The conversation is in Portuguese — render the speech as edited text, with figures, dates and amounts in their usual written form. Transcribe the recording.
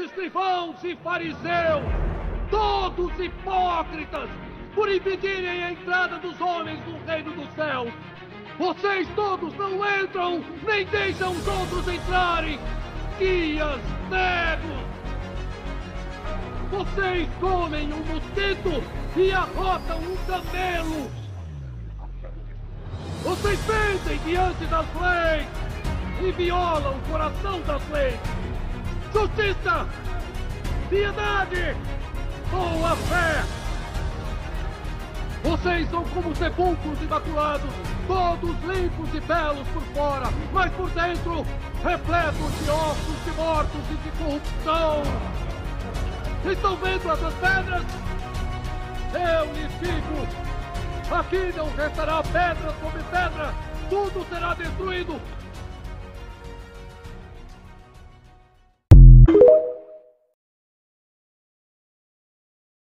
escrivãos e fariseus, todos hipócritas, por impedirem a entrada dos homens no reino dos céus. Vocês todos não entram, nem deixam os outros entrarem, guias cegos! Vocês comem um mosquito e arrotam um camelo! Vocês mentem diante das leis e violam o coração das leis! Justiça, piedade, boa fé! Vocês são como sepulcros imaculados, todos limpos e belos por fora, mas por dentro repletos de ossos de mortos e de corrupção. Estão vendo essas pedras? Eu lhes digo, aqui não restará pedra sobre pedra, tudo será destruído